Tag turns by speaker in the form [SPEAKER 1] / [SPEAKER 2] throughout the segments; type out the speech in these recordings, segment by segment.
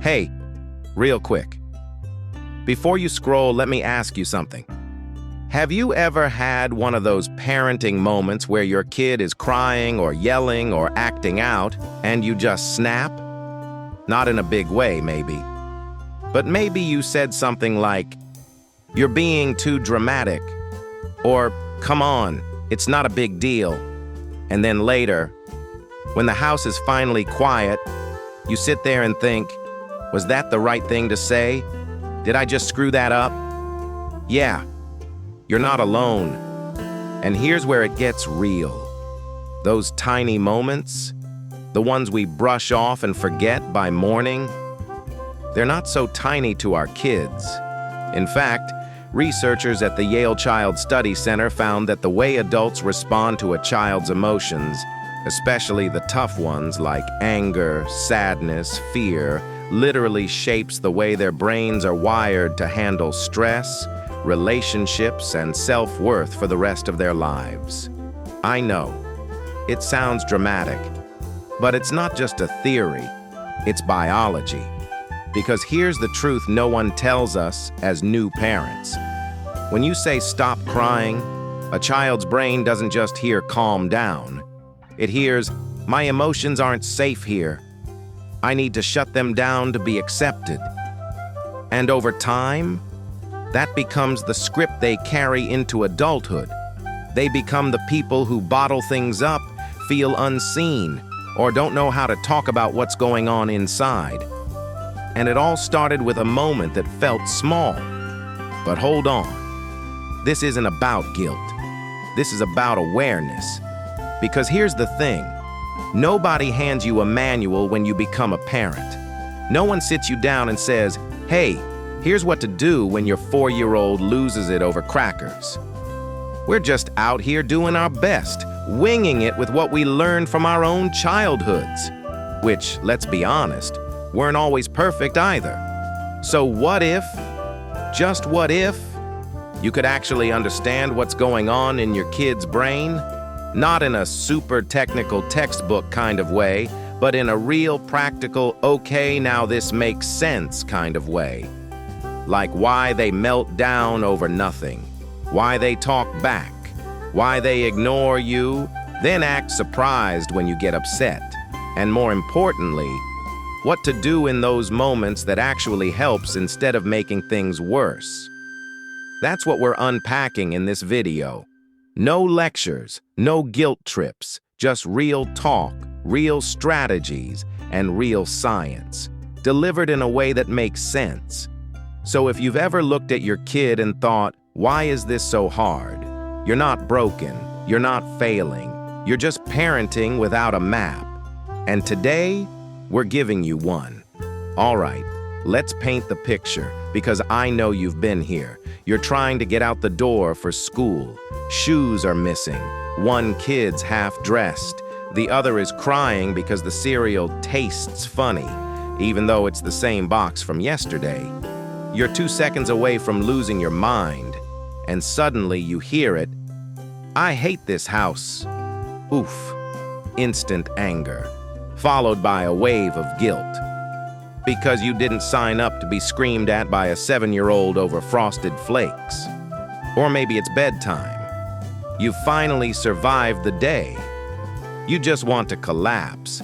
[SPEAKER 1] Hey, real quick. Before you scroll, let me ask you something. Have you ever had one of those parenting moments where your kid is crying or yelling or acting out and you just snap? Not in a big way, maybe. But maybe you said something like, "You're being too dramatic," or "Come on, it's not a big deal." And then later, when the house is finally quiet, you sit there and think, was that the right thing to say? Did I just screw that up? Yeah, you're not alone. And here's where it gets real. Those tiny moments, the ones we brush off and forget by morning, they're not so tiny to our kids. In fact, researchers at the Yale Child Study Center found that the way adults respond to a child's emotions, especially the tough ones like anger, sadness, fear, literally shapes the way their brains are wired to handle stress, relationships, and self-worth for the rest of their lives. I know, it sounds dramatic, but it's not just a theory, it's biology. Because here's the truth no one tells us as new parents. When you say stop crying, a child's brain doesn't just hear calm down. It hears, my emotions aren't safe here. I need to shut them down to be accepted. And over time, that becomes the script they carry into adulthood. They become the people who bottle things up, feel unseen, or don't know how to talk about what's going on inside. And it all started with a moment that felt small. But hold on. This isn't about guilt. This is about awareness. Because here's the thing. Nobody hands you a manual when you become a parent. No one sits you down and says, hey, here's what to do when your 4-year-old loses it over crackers. We're just out here doing our best, winging it with what we learned from our own childhoods, which, let's be honest, weren't always perfect either. So what if, just what if, you could actually understand what's going on in your kid's brain? Not in a super technical textbook kind of way, but in a real practical, okay, now this makes sense kind of way. Like why they melt down over nothing, why they talk back, why they ignore you, then act surprised when you get upset, and more importantly, what to do in those moments that actually helps instead of making things worse. That's what we're unpacking in this video. No lectures, no guilt trips, just real talk, real strategies, and real science, delivered in a way that makes sense. So if you've ever looked at your kid and thought, why is this so hard? You're not broken, you're not failing, you're just parenting without a map. And today, we're giving you one. All right, let's paint the picture, because I know you've been here. You're trying to get out the door for school. Shoes are missing. One kid's half-dressed. The other is crying because the cereal tastes funny, even though it's the same box from yesterday. You're 2 seconds away from losing your mind, and suddenly you hear it. I hate this house. Oof. Instant anger, followed by a wave of guilt. Because you didn't sign up to be screamed at by a 7-year-old over frosted flakes. Or maybe it's bedtime. You finally survived the day. You just want to collapse.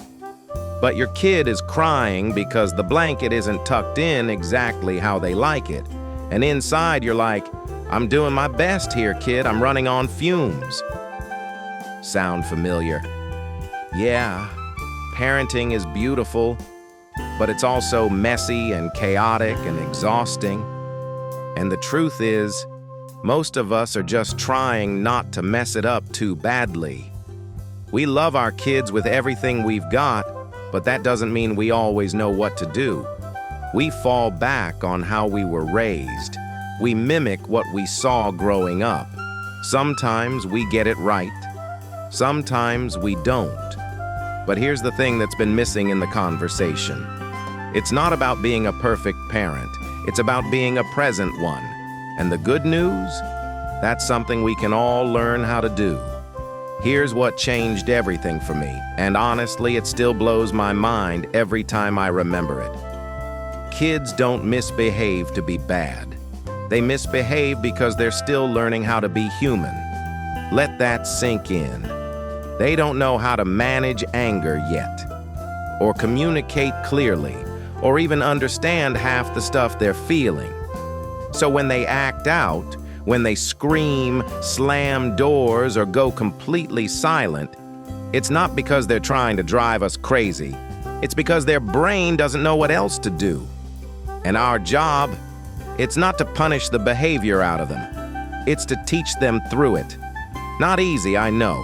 [SPEAKER 1] But your kid is crying because the blanket isn't tucked in exactly how they like it. And inside you're like, I'm doing my best here, kid. I'm running on fumes. Sound familiar? Yeah, parenting is beautiful, but it's also messy and chaotic and exhausting. And the truth is, most of us are just trying not to mess it up too badly. We love our kids with everything we've got, but that doesn't mean we always know what to do. We fall back on how we were raised. We mimic what we saw growing up. Sometimes we get it right. Sometimes we don't. But here's the thing that's been missing in the conversation. It's not about being a perfect parent. It's about being a present one. And the good news? That's something we can all learn how to do. Here's what changed everything for me, and honestly, it still blows my mind every time I remember it. Kids don't misbehave to be bad. They misbehave because they're still learning how to be human. Let that sink in. They don't know how to manage anger yet, or communicate clearly, or even understand half the stuff they're feeling. So when they act out, when they scream, slam doors, or go completely silent, it's not because they're trying to drive us crazy. It's because their brain doesn't know what else to do. And our job, it's not to punish the behavior out of them. It's to teach them through it. Not easy, I know.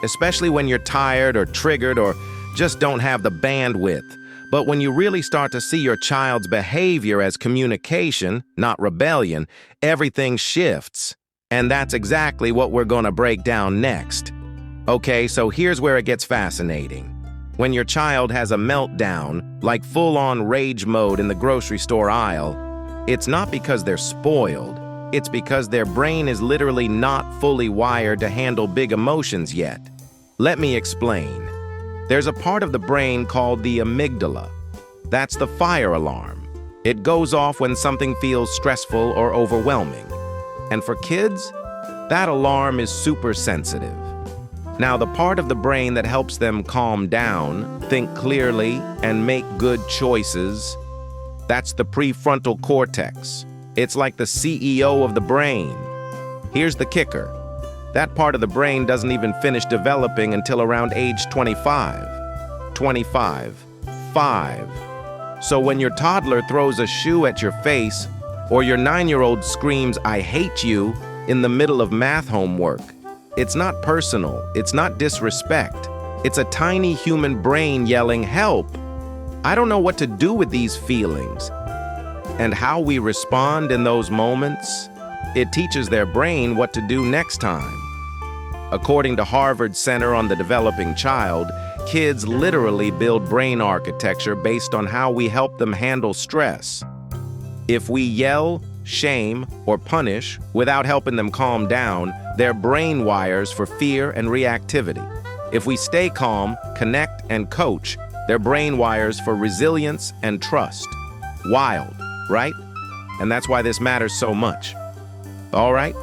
[SPEAKER 1] Especially when you're tired or triggered or just don't have the bandwidth. But when you really start to see your child's behavior as communication, not rebellion, everything shifts. And that's exactly what we're going to break down next. Okay, so here's where it gets fascinating. When your child has a meltdown, like full-on rage mode in the grocery store aisle, it's not because they're spoiled. It's because their brain is literally not fully wired to handle big emotions yet. Let me explain. There's a part of the brain called the amygdala. That's the fire alarm. It goes off when something feels stressful or overwhelming. And for kids, that alarm is super sensitive. Now, the part of the brain that helps them calm down, think clearly, and make good choices, that's the prefrontal cortex. It's like the CEO of the brain. Here's the kicker. That part of the brain doesn't even finish developing until around age 25. 5. So when your toddler throws a shoe at your face, or your 9-year-old screams, "I hate you," in the middle of math homework, it's not personal, it's not disrespect. It's a tiny human brain yelling, "Help! I don't know what to do with these feelings." And how we respond in those moments, it teaches their brain what to do next time. According to Harvard Center on the Developing Child, kids literally build brain architecture based on how we help them handle stress. If we yell, shame, or punish without helping them calm down, their brain wires for fear and reactivity. If we stay calm, connect, and coach, their brain wires for resilience and trust. Wild, right? And that's why this matters so much. All right,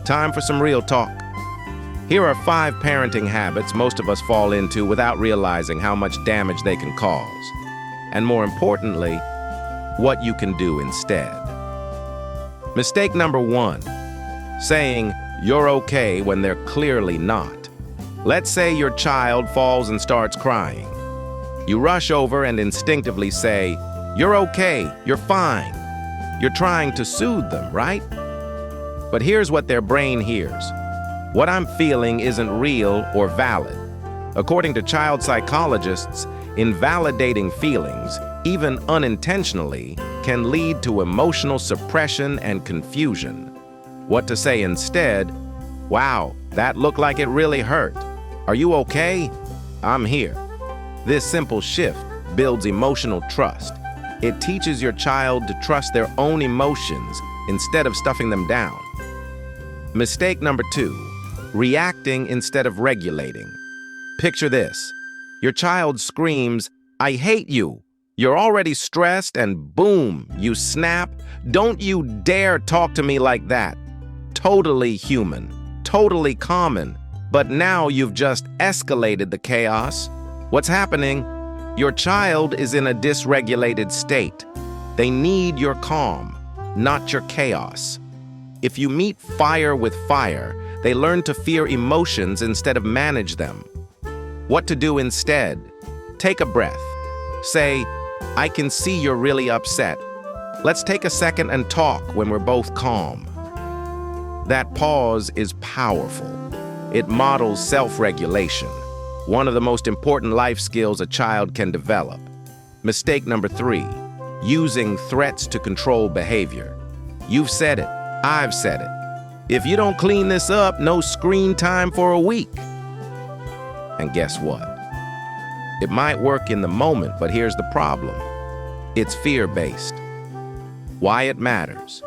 [SPEAKER 1] time for some real talk. Here are 5 parenting habits most of us fall into without realizing how much damage they can cause. And more importantly, what you can do instead. Mistake number 1, saying you're okay when they're clearly not. Let's say your child falls and starts crying. You rush over and instinctively say, "You're okay, you're fine." You're trying to soothe them, right? But here's what their brain hears. What I'm feeling isn't real or valid. According to child psychologists, invalidating feelings, even unintentionally, can lead to emotional suppression and confusion. What to say instead? "Wow, that looked like it really hurt. Are you okay? I'm here." This simple shift builds emotional trust. It teaches your child to trust their own emotions instead of stuffing them down. Mistake number 2, reacting instead of regulating. Picture this. Your child screams, "I hate you." You're already stressed and boom, you snap. "Don't you dare talk to me like that." Totally human, totally common. But now you've just escalated the chaos. What's happening? Your child is in a dysregulated state. They need your calm, not your chaos. If you meet fire with fire, they learn to fear emotions instead of manage them. What to do instead? Take a breath. Say, "I can see you're really upset. Let's take a second and talk when we're both calm." That pause is powerful. It models self-regulation, one of the most important life skills a child can develop. Mistake number 3, using threats to control behavior. You've said it, I've said it. "If you don't clean this up, no screen time for a week." And guess what? It might work in the moment, but here's the problem. It's fear-based. Why it matters.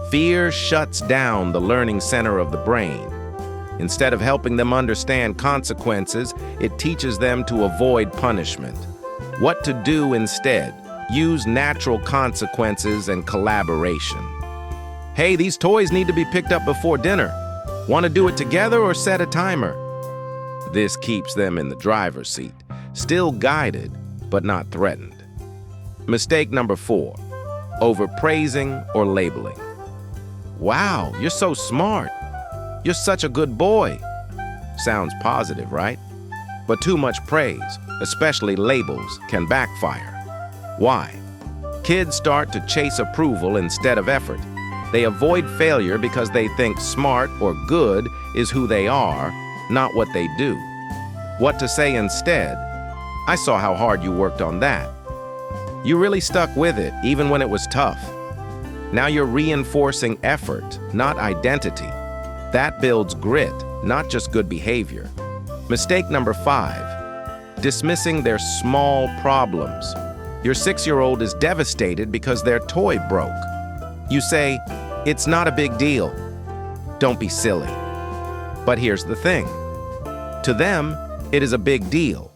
[SPEAKER 1] Fear shuts down the learning center of the brain. Instead of helping them understand consequences, it teaches them to avoid punishment. What to do instead? Use natural consequences and collaboration. Hey, these toys need to be picked up before dinner. Want to do it together or set a timer? This keeps them in the driver's seat, still guided, but not threatened. Mistake number 4, overpraising or labeling. Wow, you're so smart. You're such a good boy. Sounds positive, right? But too much praise, especially labels, can backfire. Why? Kids start to chase approval instead of effort. They avoid failure because they think smart or good is who they are, not what they do. What to say instead? I saw how hard you worked on that. You really stuck with it, even when it was tough. Now you're reinforcing effort, not identity. That builds grit, not just good behavior. Mistake number 5, dismissing their small problems. Your 6-year-old is devastated because their toy broke. You say, "It's not a big deal. Don't be silly." But here's the thing. To them, it is a big deal.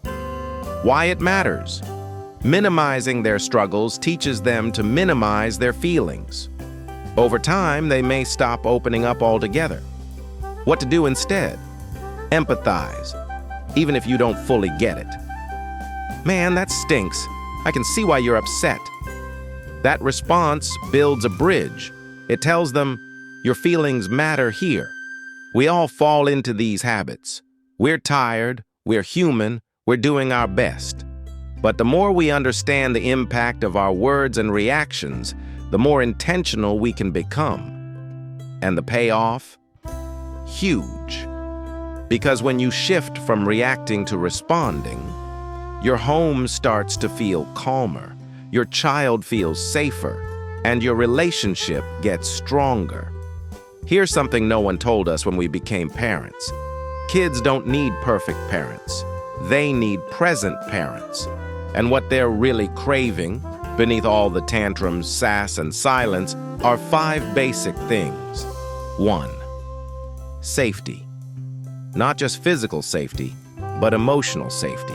[SPEAKER 1] Why it matters? Minimizing their struggles teaches them to minimize their feelings. Over time, they may stop opening up altogether. What to do instead? Empathize, even if you don't fully get it. "Man, that stinks. I can see why you're upset." That response builds a bridge. It tells them, your feelings matter here. We all fall into these habits. We're tired, we're human, we're doing our best. But the more we understand the impact of our words and reactions, the more intentional we can become. And the payoff? Huge. Because when you shift from reacting to responding, your home starts to feel calmer, your child feels safer, and your relationship gets stronger. Here's something no one told us when we became parents. Kids don't need perfect parents. They need present parents. And what they're really craving, beneath all the tantrums, sass, and silence, are 5 basic things. 1, safety. Not just physical safety, but emotional safety.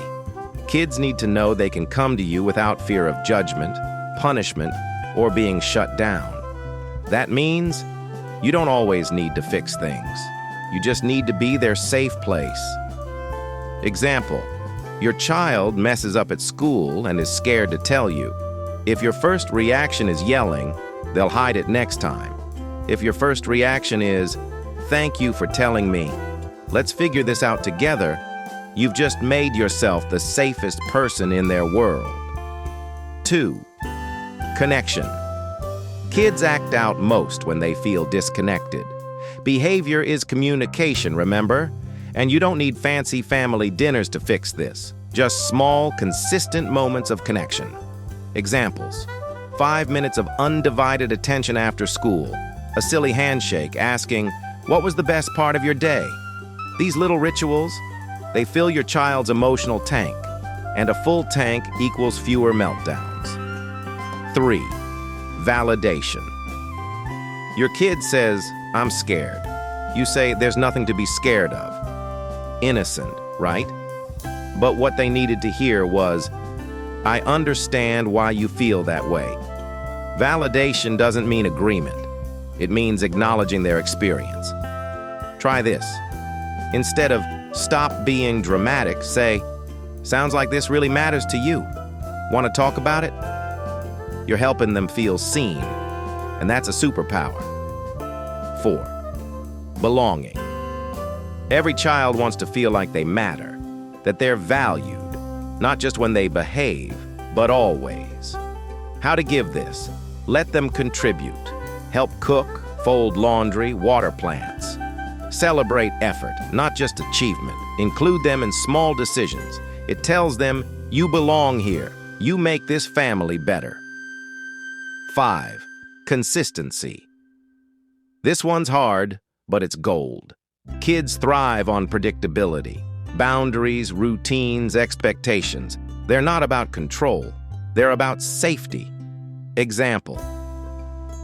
[SPEAKER 1] Kids need to know they can come to you without fear of judgment, punishment, or being shut down. That means you don't always need to fix things. You just need to be their safe place. Example, your child messes up at school and is scared to tell you. If your first reaction is yelling, they'll hide it next time. If your first reaction is, "Thank you for telling me. Let's figure this out together," you've just made yourself the safest person in their world. 2, connection. Kids act out most when they feel disconnected. Behavior is communication, remember? And you don't need fancy family dinners to fix this. Just small, consistent moments of connection. Examples: 5 minutes of undivided attention after school, a silly handshake asking, "What was the best part of your day?" These little rituals, they fill your child's emotional tank, and a full tank equals fewer meltdowns. 3, validation. Your kid says, "I'm scared." You say, "There's nothing to be scared of." Innocent, right? But what they needed to hear was, "I understand why you feel that way." Validation doesn't mean agreement. It means acknowledging their experience. Try this. Instead of "Stop being dramatic," say, "Sounds like this really matters to you. Want to talk about it?" You're helping them feel seen, and that's a superpower. 4, belonging. Every child wants to feel like they matter, that they're valued, not just when they behave, but always. How to give this? Let them contribute. Help cook, fold laundry, water plants. Celebrate effort, not just achievement. Include them in small decisions. It tells them, you belong here. You make this family better. 5, consistency. This one's hard, but it's gold. Kids thrive on predictability. Boundaries, routines, expectations. They're not about control. They're about safety. Example: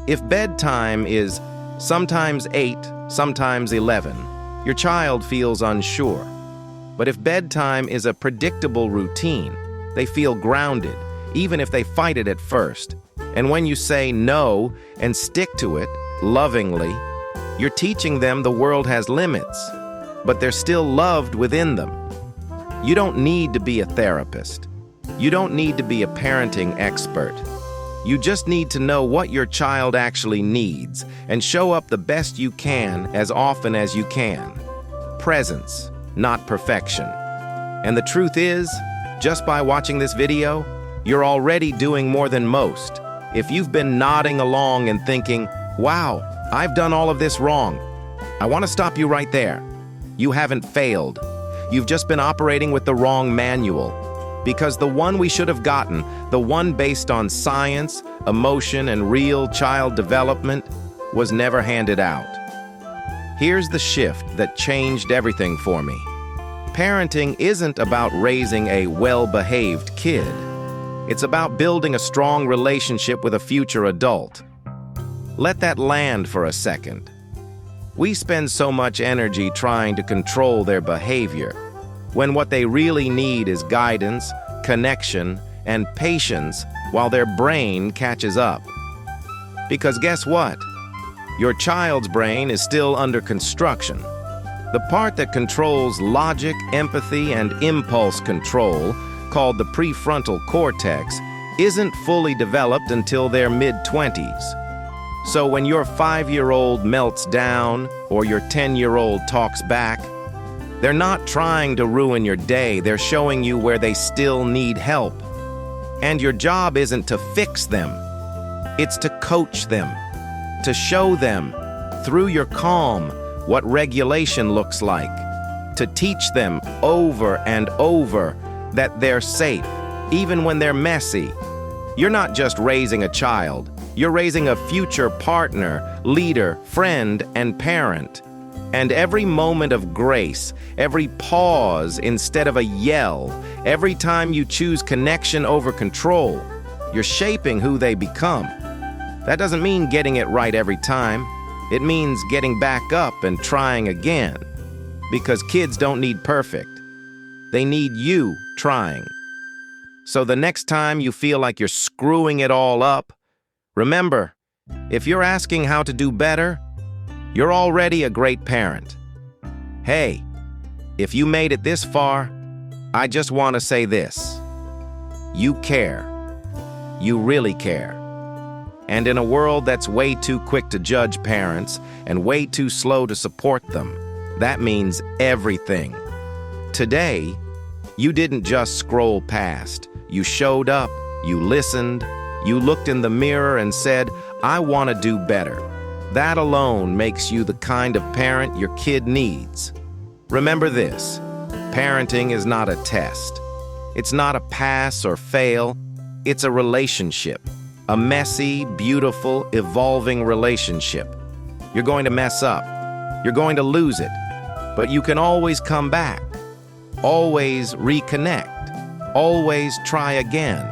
[SPEAKER 1] if bedtime is sometimes 8, sometimes 11, your child feels unsure. But if bedtime is a predictable routine, they feel grounded. even if they fight it at first. And when you say no and stick to it, lovingly, you're teaching them the world has limits, but they're still loved within them. You don't need to be a therapist. You don't need to be a parenting expert. You just need to know what your child actually needs and show up the best you can as often as you can. Presence, not perfection. And the truth is, just by watching this video, you're already doing more than most. If you've been nodding along and thinking, wow, I've done all of this wrong, I want to stop you right there. You haven't failed. You've just been operating with the wrong manual. Because the one we should have gotten, the one based on science, emotion, and real child development, was never handed out. Here's the shift that changed everything for me. Parenting isn't about raising a well-behaved kid. It's about building a strong relationship with a future adult. Let that land for a second. We spend so much energy trying to control their behavior, when what they really need is guidance, connection, and patience while their brain catches up. Because guess what? Your child's brain is still under construction. The part that controls logic, empathy, and impulse control, called the prefrontal cortex, isn't fully developed until their mid-20s. So when your 5-year-old melts down or your 10-year-old talks back, they're not trying to ruin your day, they're showing you where they still need help. And your job isn't to fix them, it's to coach them, to show them, through your calm, what regulation looks like, to teach them over and over that they're safe, even when they're messy. You're not just raising a child, you're raising a future partner, leader, friend, and parent. And every moment of grace, every pause instead of a yell, every time you choose connection over control, you're shaping who they become. That doesn't mean getting it right every time. It means getting back up and trying again. Because kids don't need perfect. They need you trying. So the next time you feel like you're screwing it all up, remember, if you're asking how to do better, you're already a great parent. Hey, if you made it this far, I just want to say this. You care. You really care. And in a world that's way too quick to judge parents and way too slow to support them, that means everything. Today, you didn't just scroll past. You showed up, you listened, you looked in the mirror and said, I want to do better. That alone makes you the kind of parent your kid needs. Remember this, parenting is not a test. It's not a pass or fail. It's a relationship. A messy, beautiful, evolving relationship. You're going to mess up. You're going to lose it. But you can always come back. Always reconnect. Always try again.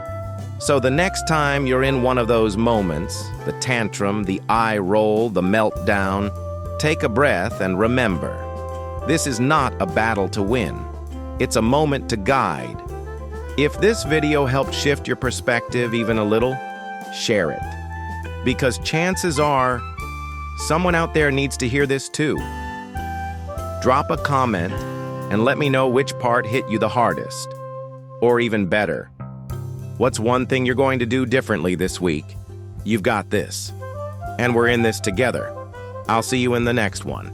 [SPEAKER 1] So the next time you're in one of those moments, the tantrum, the eye roll, the meltdown, take a breath and remember, this is not a battle to win. It's a moment to guide. If this video helped shift your perspective even a little, share it. Because chances are, someone out there needs to hear this too. Drop a comment and let me know which part hit you the hardest. Or even better, what's one thing you're going to do differently this week? You've got this. And we're in this together. I'll see you in the next one.